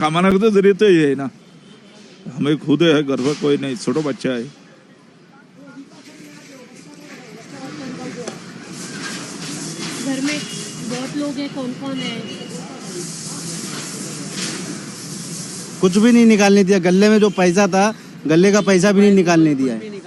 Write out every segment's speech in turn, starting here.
कमाने के जरिए तो ये है ना, हमें खुद है, घर पर कोई नहीं, छोटा बच्चा है। घर में बहुत लोग हैं, कौन कौन है? कुछ भी नहीं निकालने दिया, गले में जो पैसा था गले का पैसा भी नहीं निकालने दिया है।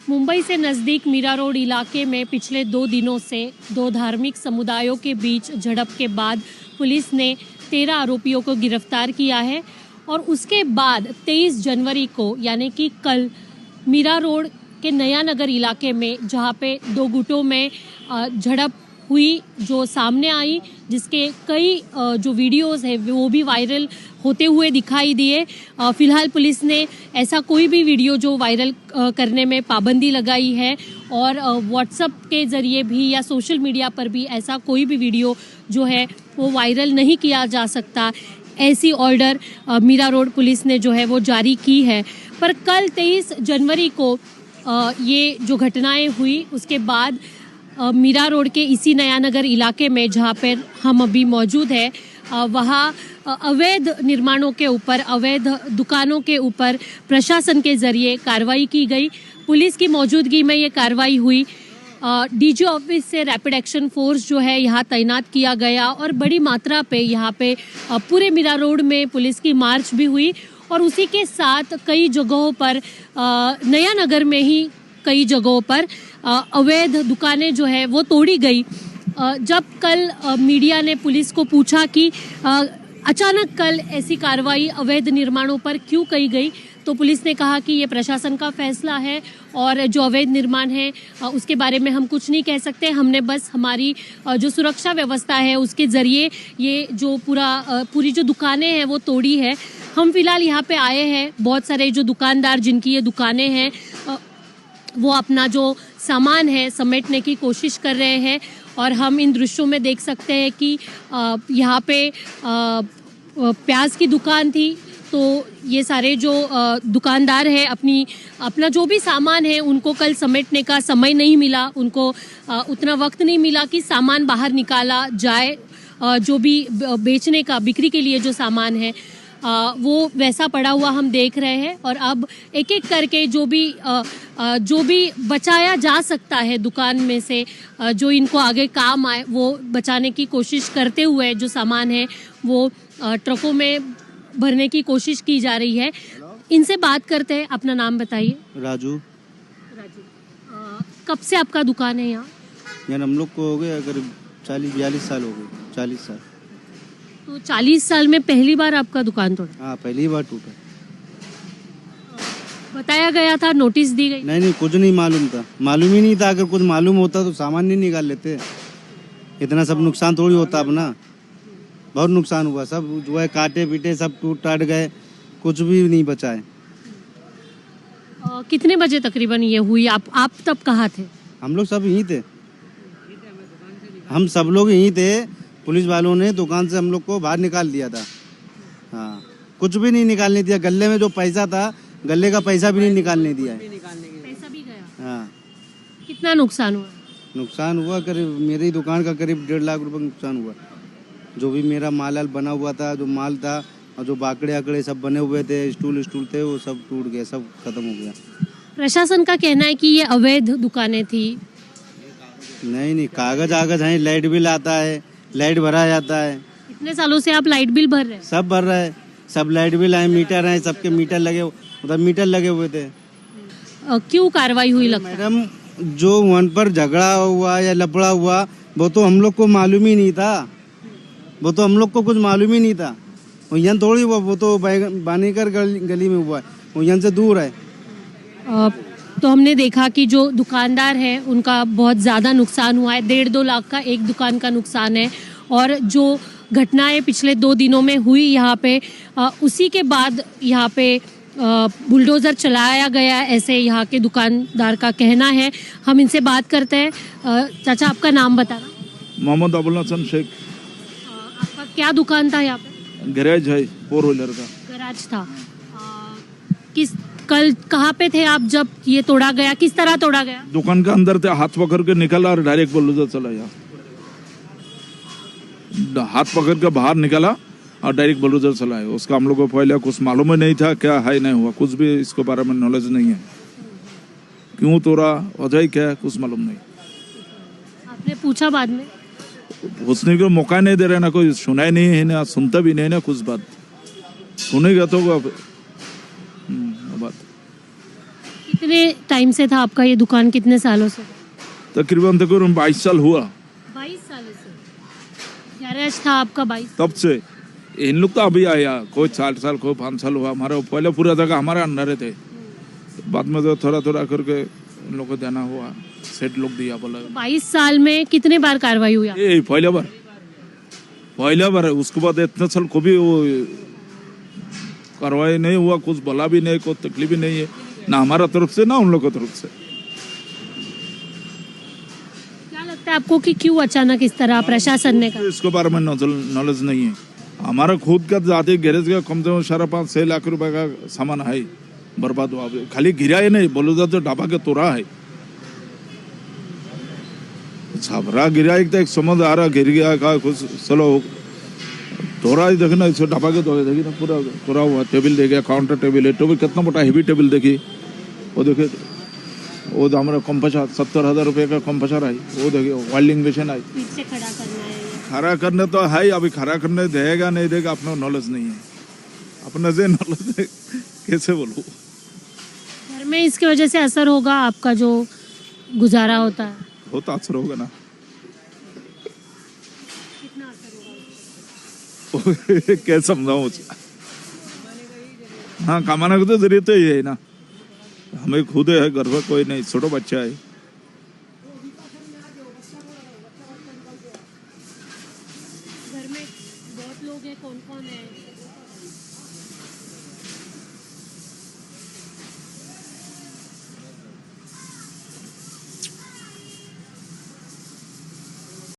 मुंबई से नज़दीक मीरा रोड इलाके में पिछले 2 दिनों से 2 धार्मिक समुदायों के बीच झड़प के बाद पुलिस ने 13 आरोपियों को गिरफ्तार किया है और उसके बाद 23 जनवरी को यानी कि कल मीरा रोड के नया नगर इलाके में जहां पे 2 गुटों में झड़प हुई जो सामने आई, जिसके कई जो वीडियोस है वो भी वायरल होते हुए दिखाई दिए। फिलहाल पुलिस ने ऐसा कोई भी वीडियो जो वायरल करने में पाबंदी लगाई है और व्हाट्सएप के ज़रिए भी या सोशल मीडिया पर भी ऐसा कोई भी वीडियो जो है वो वायरल नहीं किया जा सकता, ऐसी ऑर्डर मीरा रोड पुलिस ने जो है वो जारी की है। पर कल 23 जनवरी को ये जो घटनाएं हुई उसके बाद मीरा रोड के इसी नया नगर इलाके में जहाँ पर हम अभी मौजूद है वहाँ अवैध निर्माणों के ऊपर, अवैध दुकानों के ऊपर प्रशासन के जरिए कार्रवाई की गई। पुलिस की मौजूदगी में ये कार्रवाई हुई। डीजी ऑफिस से रैपिड एक्शन फोर्स जो है यहाँ तैनात किया गया और बड़ी मात्रा पे यहाँ पे पूरे मीरा रोड में पुलिस की मार्च भी हुई और उसी के साथ कई जगहों पर नया नगर में ही कई जगहों पर अवैध दुकानें जो है वो तोड़ी गई। जब कल मीडिया ने पुलिस को पूछा कि अचानक कल ऐसी कार्रवाई अवैध निर्माणों पर क्यों की गई, तो पुलिस ने कहा कि ये प्रशासन का फैसला है और जो अवैध निर्माण है उसके बारे में हम कुछ नहीं कह सकते। हमने बस हमारी जो सुरक्षा व्यवस्था है उसके ज़रिए ये जो पूरी जो दुकानें हैं वो तोड़ी है। हम फिलहाल यहाँ पे आए हैं, बहुत सारे जो दुकानदार जिनकी ये दुकानें हैं वो अपना जो सामान है समेटने की कोशिश कर रहे हैं और हम इन दृश्यों में देख सकते हैं कि यहाँ पे प्याज की दुकान थी, तो ये सारे जो दुकानदार हैं अपना जो भी सामान है उनको कल समेटने का समय नहीं मिला, उनको उतना वक्त नहीं मिला कि सामान बाहर निकाला जाए। जो भी बेचने का, बिक्री के लिए जो सामान है वो वैसा पड़ा हुआ हम देख रहे हैं और अब एक एक करके जो भी बचाया जा सकता है दुकान में से, जो इनको आगे काम आए वो बचाने की कोशिश करते हुए जो सामान है वो ट्रकों में भरने की कोशिश की जा रही है। इनसे बात करते हैं। अपना नाम बताइए। राजू। कब से आपका दुकान है यहाँ? यार हम लोग को हो गए अगर 40-42 साल हो गए। 40 साल। तो 40 साल में पहली बार आपका दुकान तोड़ा? हाँ, पहली बार टूटा। बताया गया था, नोटिस दी गई? नहीं, कुछ नहीं मालूम था, मालूम ही नहीं था। अगर कुछ मालूम होता तो सामान नहीं निकाल लेते, इतना सब नुकसान थोड़ी होता अपना। बहुत नुकसान हुआ, सब जो है काटे पीटे सब टूट टाट गए, कुछ भी नहीं बचा है। कितने बजे तकरीबन ये हुई? आप तब कहाँ थे? हम लोग सब यहीं थे, हम सब लोग यहीं थे। पुलिस वालों ने दुकान से हम लोग को बाहर निकाल दिया था। हाँ, कुछ भी नहीं निकालने दिया, गले में जो पैसा था गले का पैसा भी नहीं निकालने दिया है। पैसा भी गया? हाँ। कितना नुकसान हुआ? नुकसान हुआ करीब, मेरी दुकान का करीब 1.5 लाख रुपए नुकसान हुआ। जो भी मेरा माल बना हुआ था, जो माल था और जो बाकड़े आकड़े सब बने हुए थे, स्टूल थे, वो सब टूट गया, सब खत्म हो गया। प्रशासन का कहना है कि ये अवैध दुकानें थी। नहीं, कागज आगज है, लाइट बिल आता है, लाइट भरा जाता है। इतने सालों से आप लाइट बिल भर रहे हैं? सब भर रहे हैं, सब लाइट बिल है, मीटर है, सबके मीटर लगे, उधर मीटर लगे हुए थे। क्यों कार्रवाई हुई लगता है? मैडम, जो वहाँ पर झगड़ा हुआ या लफड़ा हुआ वो तो हम लोग को मालूम ही नहीं था, वो तो हम लोग को कुछ मालूम ही नहीं था। यहाँ थोड़ी हुआ, वो तो बानीकर गली में हुआ है, वो यहाँ से दूर है। तो हमने देखा कि जो दुकानदार है उनका बहुत ज़्यादा नुकसान हुआ है। 1.5-2 लाख का एक दुकान का नुकसान है और जो घटनाएं पिछले 2 दिनों में हुई यहाँ पे, उसी के बाद यहाँ पे बुलडोज़र चलाया गया, ऐसे यहाँ के दुकानदार का कहना है। हम इनसे बात करते हैं। चाचा, आपका नाम बताना। मोहम्मद अबुल हसन शेख। आपका क्या दुकान था यहाँ पे? गैराज है, 4 व्हीलर का गैराज था। कल कहाँ पे थे आप जब ये तोड़ा गया? किस तरह तोड़ा गया? दुकान के अंदर थे, हाथ पकड़ के निकला और डायरेक्ट बुलडोजर चला गया। हाथ पकड़ के बाहर निकला और डायरेक्ट बुलडोजर चलाए। उसका हम लोग को पहले कुछ मालूम ही नहीं था, क्या है नहीं हुआ, कुछ भी इसके बारे में नॉलेज नहीं है। क्यों तोड़ा, वजह क्या है, कुछ मालूम नहीं। आपने पूछा बाद में? पूछने को मौका नहीं दे रहे ना, कोई सुनाई नहीं है ना, सुनता भी नहीं ना कुछ बात। सुनेगा तो बात। कितने टाइम से था आपका ये दुकान, कितने सालों से? तकरीबन 22 साल हुआ। 22 सालों से गैरेज था आपका? 22 तब से इन लोग तो अभी आया, कोई 4 साल कोई 5 साल हुआ। हमारा पहले पूरा जगह हमारे अंडर थे, बाद में तो थोड़ा थोड़ा करके इन लोग को देना हुआ, सेट लोग दिया बोला। 22 साल में कितने बार कार्रवाई हुई? ये पहला बार है। उसके बाद इतने साल को भी वो कार्रवाई नहीं हुआ, कुछ बोला भी नहीं, कोई तकलीफ भी नहीं है, ना हमारा तरफ से ना उन लोग की तरफ से। क्या लगता है आपको कि क्यों अचानक इस तरह प्रशासन ने कहा? इसके बारे में नॉलेज नहीं है। हमारा खुद का जाते गैरेज का कम से कम 5.5-6 लाख रुपए का सामान है, बर्बाद हुआ। खाली गिरा ही नहीं, बोलो तो ढाबा के तोड़ा है, छापरा गिरा। एक समझ आ रहा गिर गया का कुछ, चलो तोड़ा ही देखना, इसे ढाबा के तोड़े देखी ना, पूरा तोड़ा हुआ। टेबल देखिए, काउंटर टेबल है, टेबल कितना मोटा हेवी टेबल देखी, वो देखिए। वो हमारा कंप्रेसर 70,000 रुपये का कंप्रेसर है, वो देखिए। वेल्डिंग मशीन है, पीछे खड़ा करना है। खड़ा करने तो है, अभी खड़ा करने देगा नहीं देगा अपना नॉलेज नहीं है, अपने से नॉलेज है, कैसे बोलूँ। घर में इसकी वजह से असर होगा आपका, जो गुजारा होता है? बहुत असर होगा ना। कितना असर होगा? क्या समझाऊं उसका। हाँ, कमाने को तो जरिए तो ये है ना, हमें खुद है, घर पर कोई नहीं, छोटा बच्चा है।